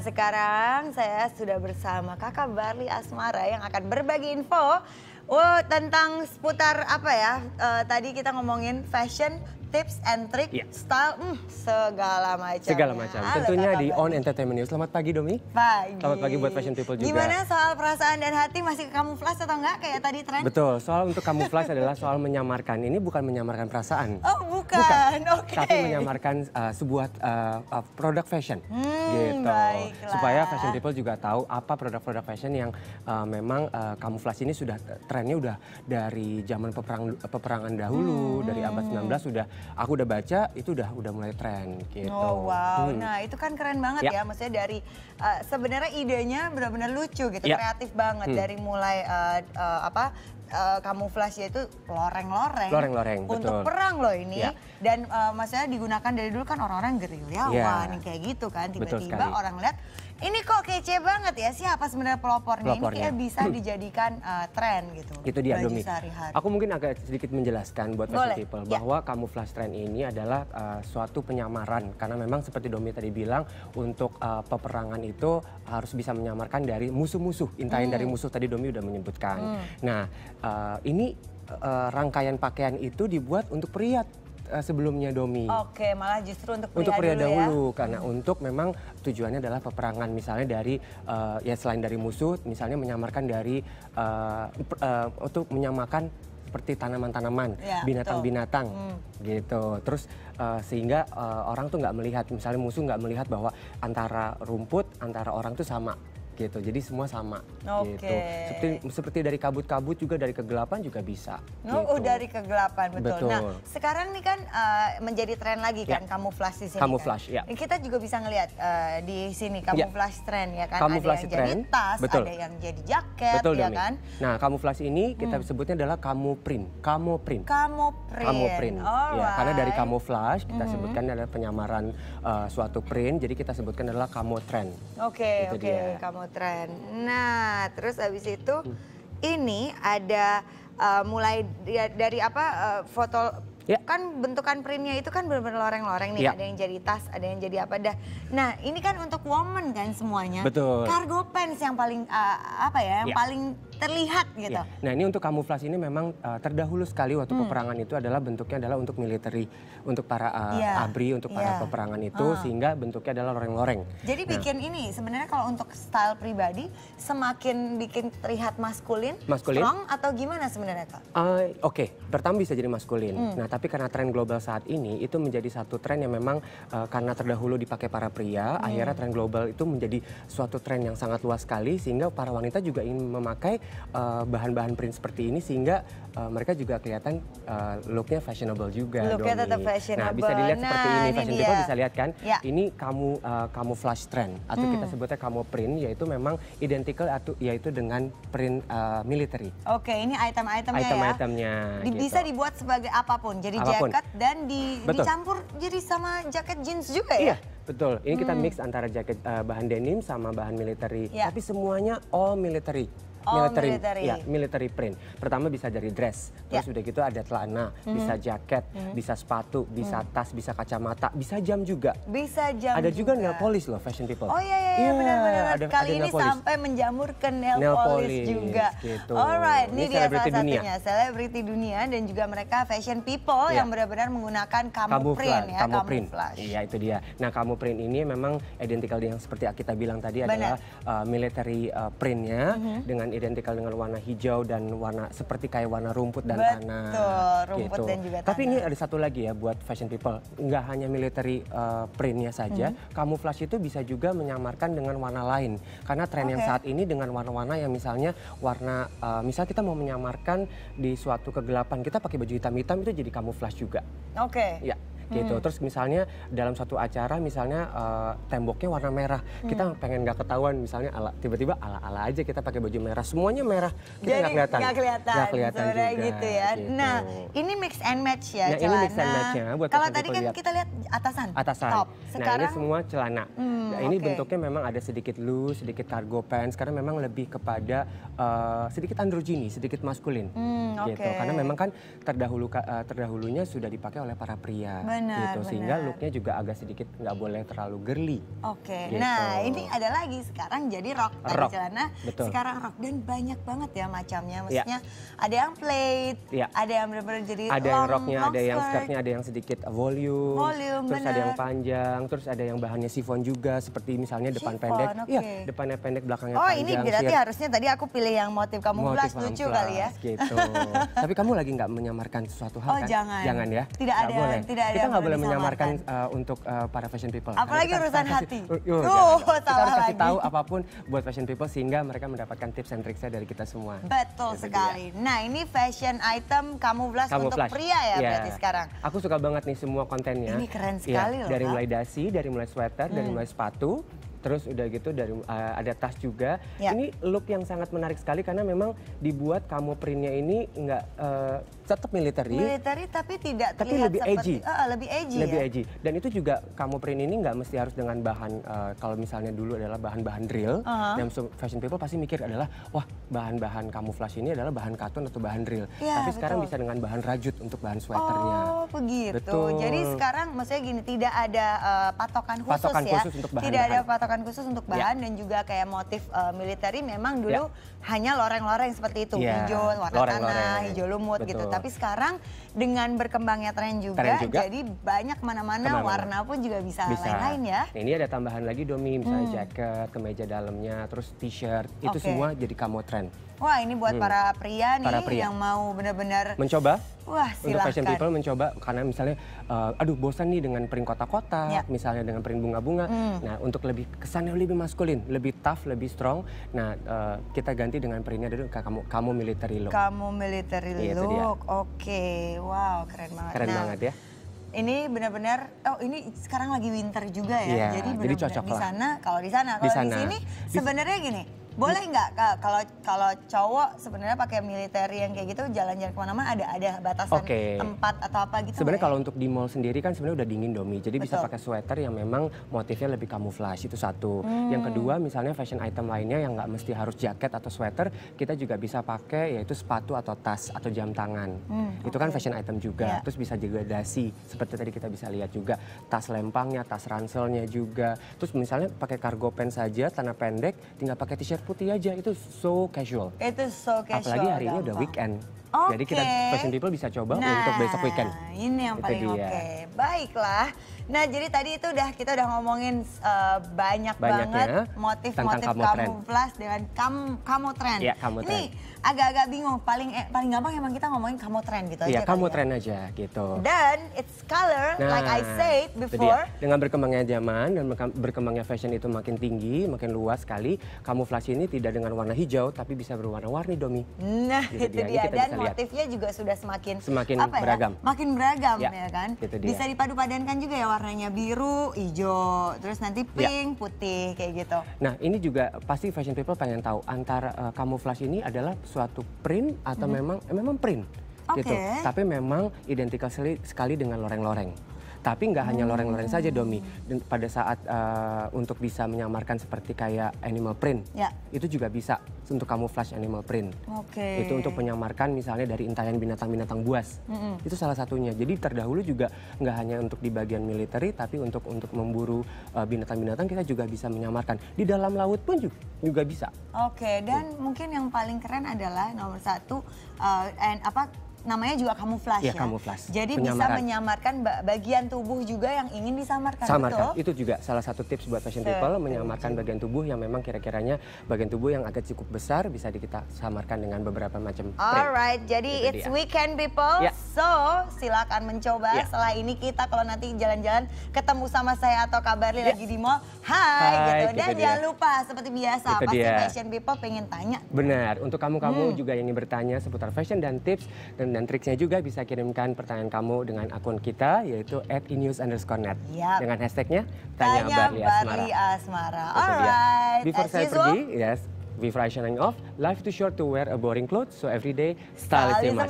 sekarang saya sudah bersama Kakak Barli Asmara yang akan berbagi info tentang seputar apa ya, tadi kita ngomongin fashion, tips and trick, style, segala macam. Segala macam, tentunya di On Entertainment News. Selamat pagi Domi. Pagi. Selamat pagi buat fashion people juga. Gimana soal perasaan dan hati, masih kamuflase atau enggak kayak tadi tren? Betul, soal untuk kamuflase adalah soal menyamarkan. Ini bukan menyamarkan perasaan. Oh bukan, oke. Tapi menyamarkan sebuah produk fashion. Gitu. Baiklah. Supaya fashion people juga tahu apa produk-produk fashion yang memang kamuflase ini sudah trennya udah dari zaman peperangan dahulu, dari abad 19 sudah. Aku udah baca itu udah mulai tren gitu. Oh wow, nah itu kan keren banget ya. Maksudnya dari sebenarnya idenya benar-benar lucu gitu, kreatif banget. Dari mulai kamuflase itu loreng-loreng untuk perang loh ini. Dan maksudnya digunakan dari dulu kan orang-orang gerilyawan kayak gitu kan. Tiba-tiba orang lihat ini kok kece banget ya, siapa sebenarnya pelopornya. Ini kayak bisa dijadikan tren gitu. Itu dia Domi. Aku mungkin agak sedikit menjelaskan buat fashion people bahwa camouflage trend ini adalah suatu penyamaran. Karena memang seperti Domi tadi bilang, untuk peperangan itu harus bisa menyamarkan dari musuh-musuh. Intayin dari musuh, tadi Domi udah menyebutkan. Nah ini rangkaian pakaian itu dibuat untuk pria sebelumnya Domi. Oke, malah justru untuk pria dahulu ya? Karena untuk memang tujuannya adalah peperangan, misalnya dari ya selain dari musuh, misalnya menyamarkan dari untuk menyamakan seperti tanaman-tanaman, binatang-binatang gitu. Terus sehingga orang tuh nggak melihat, misalnya musuh nggak melihat bahwa antara rumput, antara orang tuh sama. Gitu, jadi semua sama gitu. Seperti dari kabut-kabut juga, dari kegelapan juga bisa. Oh, dari kegelapan, betul. Nah, sekarang nih kan menjadi tren lagi kan kamuflase di sini. Kamuflase, kan? Kita juga bisa ngelihat di sini kamuflase tren ya kan. Kamuflase ada yang jadi tas, ada yang jadi jaket, ya kan. Nah, kamuflase ini kita sebutnya adalah camoprint. Camoprint. Ya, karena dari camouflage kita sebutkan adalah penyamaran suatu print, jadi kita sebutkan adalah camotrend. Oke, tren. Nah, terus habis itu ini ada mulai dari foto. Kan bentukan printnya itu kan benar-benar loreng-loreng nih, ada yang jadi tas, ada yang jadi apa dah. Nah ini kan untuk woman kan semuanya. Betul. Cargo pants yang paling yang paling terlihat gitu. Nah ini untuk kamuflase ini memang terdahulu sekali waktu peperangan itu adalah bentuknya adalah untuk military, untuk para ABRI, untuk para peperangan itu, sehingga bentuknya adalah loreng-loreng. Jadi bikin ini sebenarnya kalau untuk style pribadi semakin bikin terlihat maskulin, strong atau gimana sebenarnya Kak? Oke, pertama bisa jadi maskulin. Nah tapi karena tren global saat ini itu menjadi satu tren yang memang karena terdahulu dipakai para pria, akhirnya tren global itu menjadi suatu tren yang sangat luas sekali, sehingga para wanita juga ingin memakai bahan-bahan print seperti ini, sehingga mereka juga kelihatan looknya fashionable juga. Looknya tetap fashionable. Nah bisa dilihat seperti ini, fashion people bisa lihat kan. Ini camouflage trend atau kita sebutnya camo print, yaitu memang identical yaitu dengan print military. Oke, ini item-itemnya ya. Bisa dibuat sebagai apapun, jadi jaket dan dicampur jadi sama jaket jeans juga ya? Iya, betul. Ini kita mix antara jaket bahan denim sama bahan military, tapi semuanya all military. Military print. Pertama bisa dari dress, terus udah gitu ada celana, bisa jaket, bisa sepatu, bisa tas, bisa kacamata, bisa jam juga. Bisa jam. Ada juga nail polish loh, fashion people. Oh iya benar-benar. Kali ini sampai menjamur ke nail polish juga. Gitu. Alright, ini dia salah satunya selebriti dunia dan juga mereka fashion people yang benar-benar menggunakan camo print ya, camouflage. Iya itu dia. Nah camo print ini memang identical yang seperti kita bilang tadi adalah military printnya dengan identikal dengan warna hijau dan warna seperti kayak warna rumput dan tanah. Rumput dan juga tanah. Tapi ini ada satu lagi ya buat fashion people, nggak hanya military printnya saja, camouflage itu bisa juga menyamarkan dengan warna lain. Karena tren yang saat ini dengan warna-warna yang misalnya warna, misal kita mau menyamarkan di suatu kegelapan, kita pakai baju hitam-hitam itu jadi camouflage juga. Ya. Gitu. Terus misalnya dalam satu acara misalnya temboknya warna merah, kita pengen nggak ketahuan misalnya tiba-tiba ala-ala aja kita pakai baju merah, semuanya merah, kita nggak kelihatan juga gitu ya. Nah ini mix and match ya, celana. Ini mix and matchnya buat kalau tadi kan kita lihat atasan. Top. Sekarang, nah ini semua celana. Nah ini bentuknya memang ada sedikit loose, sedikit cargo pants, karena memang lebih kepada sedikit androgini, sedikit maskulin. Gitu. Karena memang kan terdahulunya sudah dipakai oleh para pria. Benar, gitu. Sehingga looknya juga agak sedikit nggak boleh terlalu girly. Oke, gitu. nah ini ada lagi sekarang jadi rok. Tadi Rok, celana, betul. sekarang rok. Dan banyak banget ya macamnya. Ya. Maksudnya ada yang plaid, Ya. ada yang benar-benar jadi Ada yang roknya, long ada yang skirt. skirtnya, ada yang sedikit volume, terus bener. ada yang panjang, terus ada yang bahannya chiffon juga, seperti misalnya depan Chiffon, pendek, oke. iya depannya pendek, belakangnya Oh panjang. ini berarti harusnya tadi aku pilih yang motif kamuflas, lucu kali ya. Gitu. Tapi kamu lagi nggak menyamarkan sesuatu hal Oh kan? jangan. Jangan ya. Tidak ada, boleh. tidak ada Kita yang nggak boleh perlu menyamarkan disamarkan. untuk para fashion people. Apalagi Karena urusan hati. Kita Salah harus kasih lagi. tahu apapun buat fashion people sehingga mereka mendapatkan tips and tricksnya dari kita semua. Betul Itu sekali. Nah ini fashion item kamuflas untuk pria ya berarti sekarang. Aku suka banget nih semua kontennya. Ini keren sekali loh, dari Kak. mulai dasi, dari mulai sweater, dari mulai sepatu. Terus udah gitu dari ada tas juga. Ya. Ini look yang sangat menarik sekali karena memang dibuat kamu printnya ini nggak tetap military. Military tapi tidak Tapi terlihat lebih seperti edgy. lebih edgy Lebih ya. edgy. Dan itu juga kamu print ini nggak mesti harus dengan bahan kalau misalnya dulu adalah bahan-bahan drill. Dan fashion people pasti mikir adalah wah bahan-bahan kamuflase ini adalah bahan katun atau bahan drill. Ya, tapi sekarang betul. bisa dengan bahan rajut untuk bahan sweaternya. Oh begitu. Betul. Jadi sekarang maksudnya gini tidak ada patokan khusus Patokan ya. khusus untuk bahan-bahan. Tidak ada patokan khusus untuk bahan Ya. dan juga kayak motif military memang dulu hanya loreng-loreng seperti itu. Ya. Hijau, warna Loreng-loreng. tanah, hijau lumut gitu. Betul. Tapi sekarang dengan berkembangnya tren juga, jadi banyak mana-mana warna pun juga bisa lain-lain ya. Nah, ini ada tambahan lagi Domi, misalnya jaket, kemeja dalamnya, terus t-shirt, itu semua jadi kamu tren. Wah ini buat para pria nih Para pria. yang mau benar-benar Mencoba? Wah Untuk fashion silahkan. people mencoba karena misalnya aduh bosan nih dengan print kotak-kotak, misalnya dengan print bunga-bunga. Nah, untuk lebih kesannya lebih maskulin, lebih tough, lebih strong. Nah, kita ganti dengan printnya dulu kamu military look. Kamu military look. Oke. Wow, keren banget. Keren banget ya. Ini benar-benar ini sekarang lagi winter juga ya. Iya, jadi jadi benar-benar cocok di lah. sana, kalau di sana, Di kalau di sana. sini sebenarnya gini. Boleh nggak kalau cowok sebenarnya pakai military yang kayak gitu jalan-jalan kemana-mana ada batasan tempat atau apa gitu? Sebenarnya kalau untuk di mall sendiri kan sebenarnya udah dingin Domi, jadi bisa Betul. pakai sweater yang memang motifnya lebih kamuflage, itu satu. Yang kedua misalnya fashion item lainnya yang nggak mesti harus jaket atau sweater, kita juga bisa pakai yaitu sepatu atau tas atau jam tangan. Itu kan fashion item juga. Terus bisa juga dasi seperti tadi kita bisa lihat juga tas lempangnya, tas ranselnya juga. Terus misalnya pakai cargo pants saja, celana pendek, tinggal pakai t-shirt putih aja, itu so casual. Itu so casual. Apalagi hari ini udah weekend. Jadi kita fashion people bisa coba untuk besok weekend. Ini yang Itu paling dia. oke. Baiklah. Nah, jadi tadi itu kita udah ngomongin banyak banget motif-motif kamuflas dengan kamu tren. Iya, kamu tren. Ini agak-agak bingung. Paling gampang emang kita ngomongin kamu tren gitu Iya, aja. kamu tren aja gitu. Dan it's color like I said before. Dengan berkembangnya zaman dan berkembangnya fashion itu makin tinggi, makin luas sekali, kamuflase ini tidak dengan warna hijau tapi bisa berwarna-warni Domi. Nah, Gitu itu dia. Dan motifnya juga sudah semakin beragam. Makin beragam ya kan. Itu dia. Bisa dipadu-padankan juga ya warnanya biru, hijau, terus nanti pink, putih kayak gitu. Nah, ini juga pasti fashion people pengen tahu antara kamuflase ini adalah suatu print atau memang print gitu. Tapi memang identikal sekali dengan loreng-loreng. Tapi nggak hanya loreng-loreng saja Domi. Dan pada saat untuk bisa menyamarkan seperti kayak animal print, itu juga bisa untuk kamuflase animal print. Itu untuk menyamarkan misalnya dari intayan binatang-binatang buas. Itu salah satunya. Jadi terdahulu juga nggak hanya untuk di bagian military, tapi untuk memburu binatang-binatang kita juga bisa menyamarkan. Di dalam laut pun juga bisa. Dan mungkin yang paling keren adalah nomor satu, namanya juga kamuflase ya. Kamuflase. Jadi bisa menyamarkan bagian tubuh juga yang ingin disamarkan. Betul? Itu juga salah satu tips buat fashion people, menyamarkan bagian tubuh yang memang kira-kiranya bagian tubuh yang agak cukup besar bisa kita samarkan dengan beberapa macam print. Alright, jadi it's weekend people. So silakan mencoba. Setelah ini kita kalau nanti jalan-jalan ketemu sama saya atau Kak Barli lagi di mall, hai gitu. Dan jangan lupa seperti biasa, pasti fashion people pengen tanya. Benar, untuk kamu-kamu juga yang ingin bertanya seputar fashion dan tips dan triksnya juga bisa kirimkan pertanyaan kamu dengan akun kita yaitu @inews_net dengan hashtagnya Tanya Barli Asmara. Alright, before saya pergi, before I shining off, life too short to wear a boring clothes, so every day style is a must.